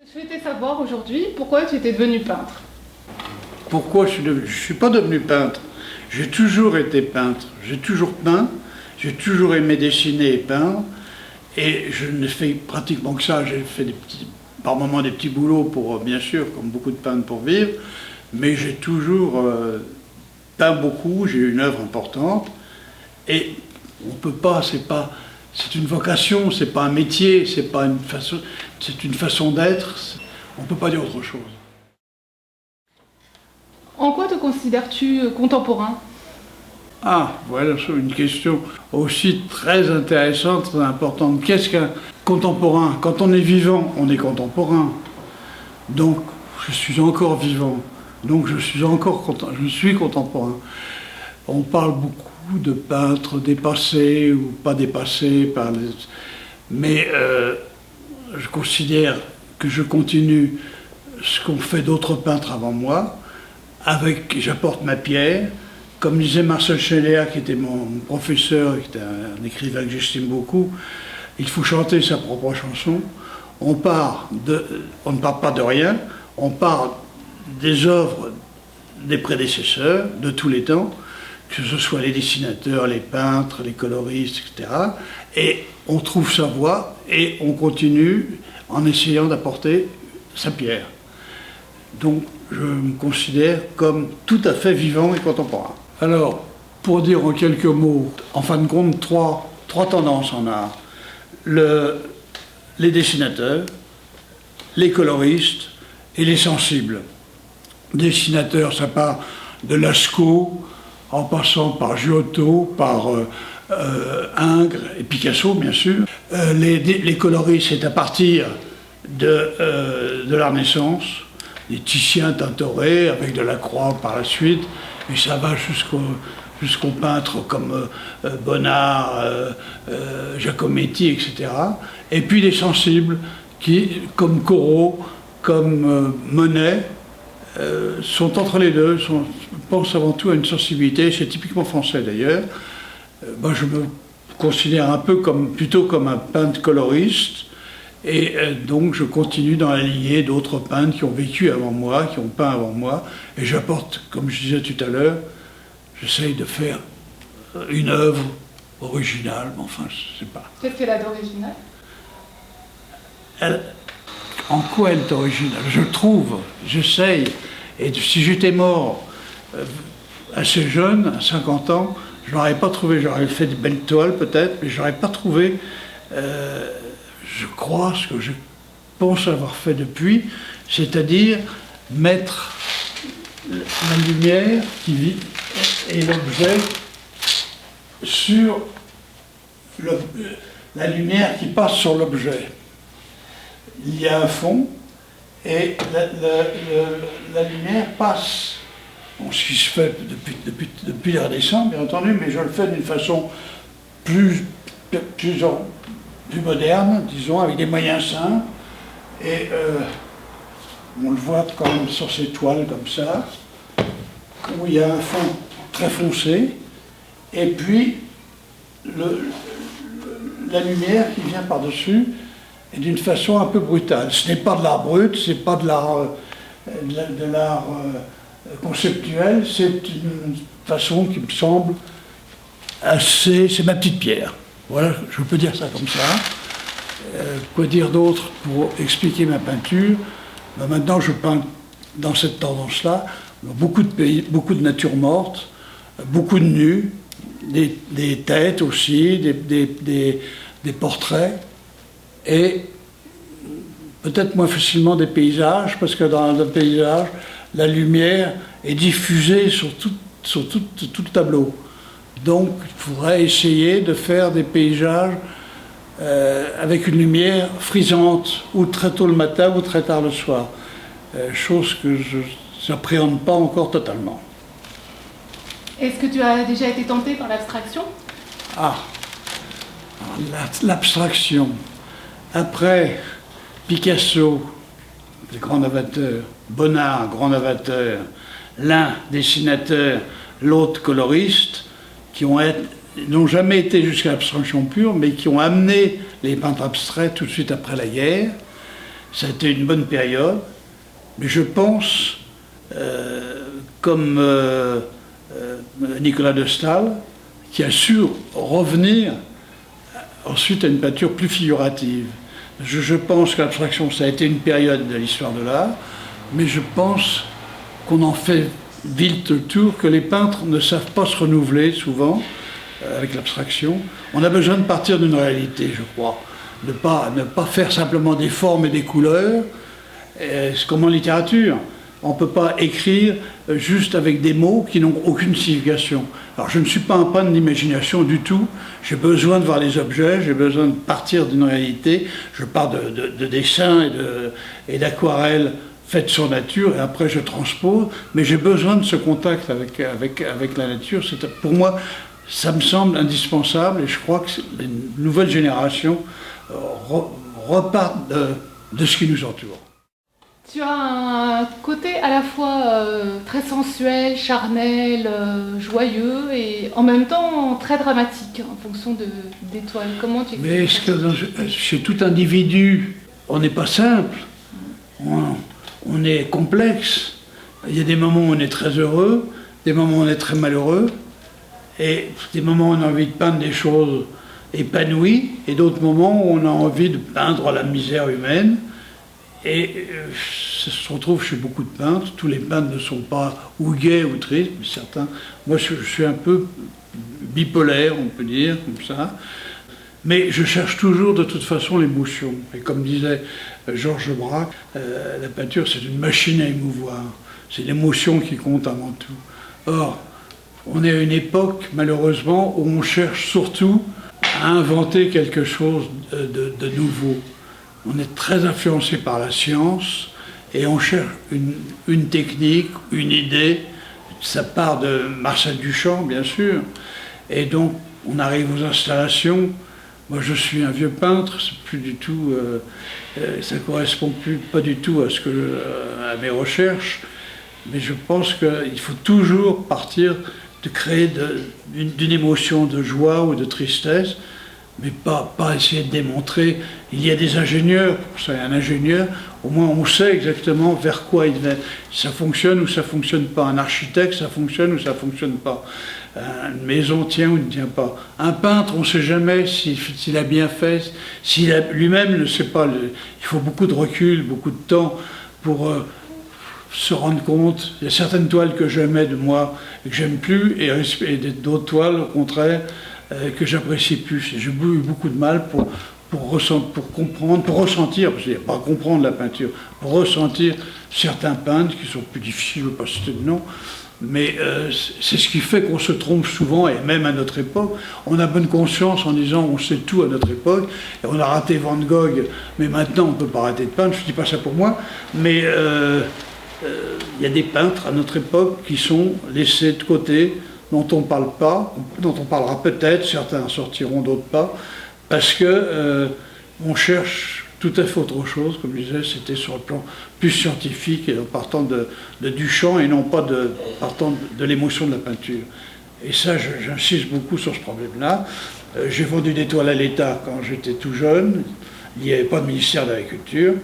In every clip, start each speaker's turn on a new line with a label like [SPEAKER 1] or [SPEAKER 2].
[SPEAKER 1] Je souhaitais savoir aujourd'hui pourquoi tu étais devenu peintre.
[SPEAKER 2] Pourquoi je ne suis pas devenu peintre? J'ai toujours été peintre, j'ai toujours peint, j'ai toujours aimé dessiner et peindre, et je ne fais pratiquement que ça. J'ai fait par moments des petits boulots pour, bien sûr, comme beaucoup de peintres pour vivre, mais j'ai toujours peint beaucoup, j'ai une œuvre importante, et on peut pas, c'est une vocation, c'est pas un métier, c'est une façon d'être, on peut pas dire autre chose.
[SPEAKER 1] En quoi te considères-tu contemporain?
[SPEAKER 2] Ah, voilà une question aussi très intéressante, très importante. Qu'est-ce qu'un contemporain? Quand on est vivant, on est contemporain. Donc, je suis encore vivant. Donc, je suis contemporain. On parle beaucoup de peintres dépassés ou pas dépassés mais je considère que je continue ce qu'ont fait d'autres peintres avant moi, j'apporte ma pierre. Comme disait Marcel Scheller, qui était mon professeur, qui était un écrivain que j'estime beaucoup, il faut chanter sa propre chanson. On ne part pas de rien, on part des œuvres des prédécesseurs de tous les temps, que ce soit les dessinateurs, les peintres, les coloristes, etc. Et on trouve sa voie et on continue en essayant d'apporter sa pierre. Donc je me considère comme tout à fait vivant et contemporain. Alors, pour dire en quelques mots, en fin de compte, trois tendances en art. Les dessinateurs, les coloristes et les sensibles. Dessinateurs, ça part de Lascaux, en passant par Giotto, par Ingres et Picasso, bien sûr. Les coloristes, c'est à partir de la Renaissance, des Titien, Tintoret, avec Delacroix par la suite, et ça va jusqu'aux peintres comme Bonnard, Giacometti, etc. Et puis les sensibles, comme Corot, comme Monet, sont entre les deux, pensent avant tout à une sensibilité, c'est typiquement français d'ailleurs. Moi je me considère plutôt comme un peintre coloriste, et donc je continue dans la lignée d'autres peintres qui ont vécu avant moi, qui ont peint avant moi, et j'apporte, comme je disais tout à l'heure, j'essaye de faire une œuvre originale, mais enfin, je sais pas.
[SPEAKER 1] Qu'est-ce qu'elle a d'original?
[SPEAKER 2] En quoi elle est originale? Je trouve, j'essaye, et si j'étais mort assez jeune, à 50 ans, je n'aurais pas trouvé, j'aurais fait de belles toiles peut-être, mais je n'aurais pas trouvé, je crois, ce que je pense avoir fait depuis, c'est-à-dire mettre la lumière qui vit et l'objet sur la lumière qui passe sur l'objet. Il y a un fond et la lumière passe. Bon, ce qui se fait depuis la Renaissance, bien entendu, mais je le fais d'une façon plus moderne, disons, avec des moyens simples. Et on le voit quand même sur ces toiles comme ça, où il y a un fond très foncé, et puis la lumière qui vient par-dessus, et d'une façon un peu brutale. Ce n'est pas de l'art brut, ce n'est pas de l'art conceptuel, c'est une façon qui me semble assez... c'est ma petite pierre. Voilà, je peux dire ça comme ça. Quoi dire d'autre pour expliquer ma peinture? Ben maintenant, je peins dans cette tendance-là, beaucoup de pays, beaucoup de nature morte, beaucoup de nus, des têtes aussi, des portraits, et peut-être moins facilement des paysages, parce que dans le paysage, la lumière est diffusée sur tout le tableau. Donc, il faudrait essayer de faire des paysages avec une lumière frisante, ou très tôt le matin, ou très tard le soir. Chose que je n'appréhende pas encore totalement.
[SPEAKER 1] Est-ce que tu as déjà été tenté par l'abstraction?
[SPEAKER 2] Ah, l'abstraction. Après Picasso, le grand novateur, Bonnard, grand novateur, l'un dessinateur, l'autre coloriste, qui n'ont jamais été jusqu'à l'abstraction pure, mais qui ont amené les peintres abstraits tout de suite après la guerre. Ça a été une bonne période, mais je pense, comme Nicolas de Staël, qui a su revenir ensuite à une peinture plus figurative. Je pense que l'abstraction, ça a été une période de l'histoire de l'art, mais je pense qu'on en fait vite le tour, que les peintres ne savent pas se renouveler souvent avec l'abstraction. On a besoin de partir d'une réalité, je crois. Ne pas faire simplement des formes et des couleurs. C'est comme en littérature. On ne peut pas écrire juste avec des mots qui n'ont aucune signification. Alors je ne suis pas un peintre d'imagination du tout. J'ai besoin de voir les objets, j'ai besoin de partir d'une réalité. Je pars de dessins et d'aquarelles faites sur nature, et après je transpose. Mais j'ai besoin de ce contact avec la nature. Pour moi, ça me semble indispensable, et je crois que les nouvelles générations repartent de ce qui nous entoure.
[SPEAKER 1] Tu as un côté à la fois très sensuel, charnel, joyeux et en même temps très dramatique en fonction des toiles. Comment tu
[SPEAKER 2] expliques? Mais est-ce que chez tout individu, on n'est pas simple, on est complexe. Il y a des moments où on est très heureux, des moments où on est très malheureux, et des moments où on a envie de peindre des choses épanouies, et d'autres moments où on a envie de peindre la misère humaine. Et ça se retrouve chez beaucoup de peintres. Tous les peintres ne sont pas ou gais ou tristes, mais certains. Moi, je suis un peu bipolaire, on peut dire, comme ça. Mais je cherche toujours, de toute façon, l'émotion. Et comme disait Georges Braque, la peinture, c'est une machine à émouvoir. C'est l'émotion qui compte avant tout. Or, on est à une époque, malheureusement, où on cherche surtout à inventer quelque chose de nouveau. On est très influencé par la science et on cherche une technique, une idée. Ça part de Marcel Duchamp, bien sûr. Et donc, on arrive aux installations. Moi, je suis un vieux peintre, c'est plus du tout, ça ne correspond pas du tout à mes recherches. Mais je pense qu'il faut toujours partir de créer d'une émotion de joie ou de tristesse, mais pas essayer de démontrer. Il y a des ingénieurs, pour ça, un ingénieur, au moins on sait exactement vers quoi il va. Ça fonctionne ou ça ne fonctionne pas. Un architecte, ça fonctionne ou ça ne fonctionne pas. Une maison tient ou ne tient pas. Un peintre, on ne sait jamais s'il a bien fait, lui-même ne sait pas. Il faut beaucoup de recul, beaucoup de temps pour se rendre compte. Il y a certaines toiles que j'aimais de moi et que j'aime plus, et d'autres toiles, au contraire, que j'apprécie plus. J'ai eu beaucoup de mal pour comprendre, pour ressentir, parce qu'il n'y a pas à comprendre la peinture, pour ressentir certains peintres qui sont plus difficiles, je ne veux pas citer de nom, mais c'est ce qui fait qu'on se trompe souvent, et même à notre époque, on a bonne conscience en disant on sait tout à notre époque, et on a raté Van Gogh, mais maintenant on ne peut pas arrêter de peindre, je ne dis pas ça pour moi, mais il y a des peintres à notre époque qui sont laissés de côté, dont on ne parle pas, dont on parlera peut-être, certains sortiront, d'autres pas, parce que on cherche tout à fait autre chose, comme je disais, c'était sur le plan plus scientifique, et en partant de Duchamp, et non pas partant de l'émotion de la peinture. Et ça, j'insiste beaucoup sur ce problème-là. J'ai vendu des toiles à l'État quand j'étais tout jeune, il n'y avait pas de ministère de l'Agriculture.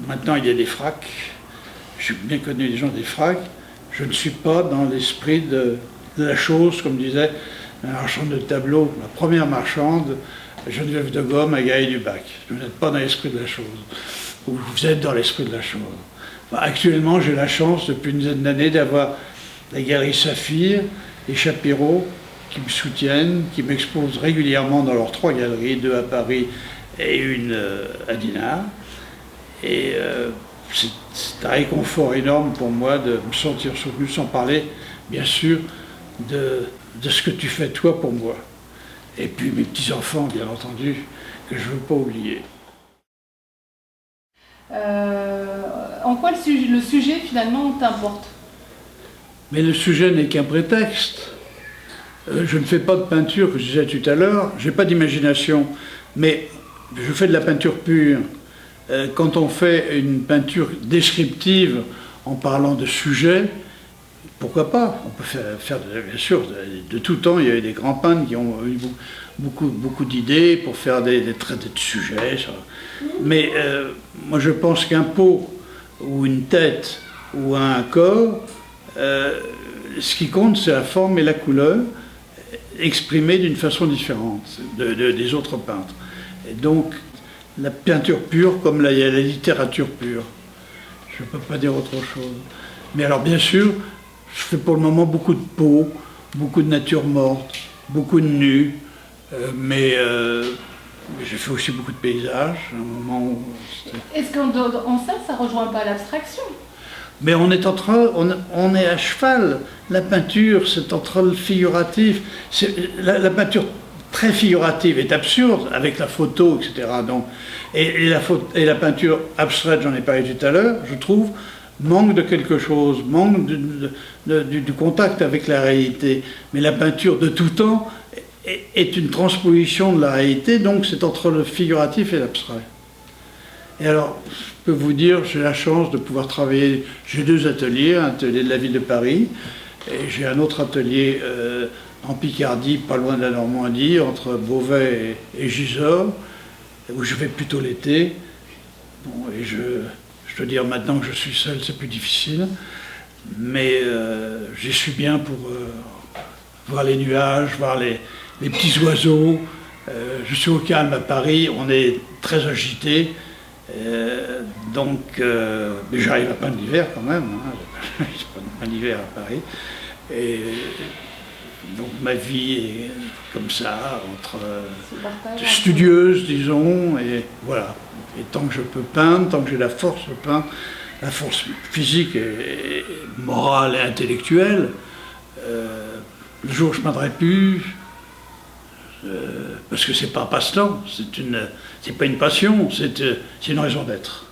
[SPEAKER 2] Maintenant, il y a des fracs, j'ai bien connu les gens des fracs. Je ne suis pas dans l'esprit de la chose, comme disait un marchand de tableaux, la première marchande, Geneviève de Gaume à Gaillet-du-Bac. Vous n'êtes pas dans l'esprit de la chose. Vous êtes dans l'esprit de la chose. Enfin, actuellement, j'ai la chance, depuis une dizaine d'années, d'avoir la galerie Saphir et Chapiro qui me soutiennent, qui m'exposent régulièrement dans leurs 3 galeries, 2 à Paris et une à Dinard. Et c'est un réconfort énorme pour moi de me sentir soutenu, sans parler, bien sûr, de ce que tu fais toi pour moi. Et puis mes petits-enfants, bien entendu, que je ne veux pas oublier.
[SPEAKER 1] En quoi le sujet, finalement, t'importe?
[SPEAKER 2] Mais le sujet n'est qu'un prétexte. Je ne fais pas de peinture, que je disais tout à l'heure, je n'ai pas d'imagination, mais je fais de la peinture pure. Quand on fait une peinture descriptive en parlant de sujet, pourquoi pas? On peut bien sûr, de tout temps, il y a eu des grands peintres qui ont eu beaucoup d'idées pour faire des traités de sujets. Ça. Mais moi, je pense qu'un pot, ou une tête, ou un corps, ce qui compte, c'est la forme et la couleur, exprimées d'une façon différente des autres peintres. Et donc, la peinture pure, comme il y a la littérature pure. Je ne peux pas dire autre chose. Mais alors, bien sûr, je fais pour le moment beaucoup de peau, beaucoup de nature morte, beaucoup de nus, mais j'ai fait aussi beaucoup de paysages. À un moment où
[SPEAKER 1] est-ce qu'en ça rejoint pas l'abstraction?
[SPEAKER 2] Mais on est à cheval. La peinture, c'est entre le figuratif. La peinture très figurative est absurde avec la photo, etc. Donc, et la peinture abstraite, j'en ai parlé tout à l'heure, je trouve, manque de quelque chose, manque du contact avec la réalité. Mais la peinture de tout temps est une transposition de la réalité, donc c'est entre le figuratif et l'abstrait. Et alors, je peux vous dire, j'ai la chance de pouvoir travailler, j'ai 2 ateliers, un atelier de la ville de Paris, et j'ai un autre atelier en Picardie, pas loin de la Normandie, entre Beauvais et Gisors, où je vais plutôt l'été. Bon, et je dois dire maintenant que je suis seul, c'est plus difficile, mais j'y suis bien pour voir les nuages, voir les petits oiseaux. Je suis au calme à Paris, on est très agité. Mais j'arrive à peindre l'hiver quand même, hein. Je peins l'hiver à Paris. Et donc ma vie est comme ça, entre studieuse, disons, et voilà. Et tant que je peux peindre, tant que j'ai la force de peindre, la force physique et morale et intellectuelle, le jour où je ne peindrai plus, parce que c'est pas un passe-temps, c'est pas une passion, c'est une raison d'être.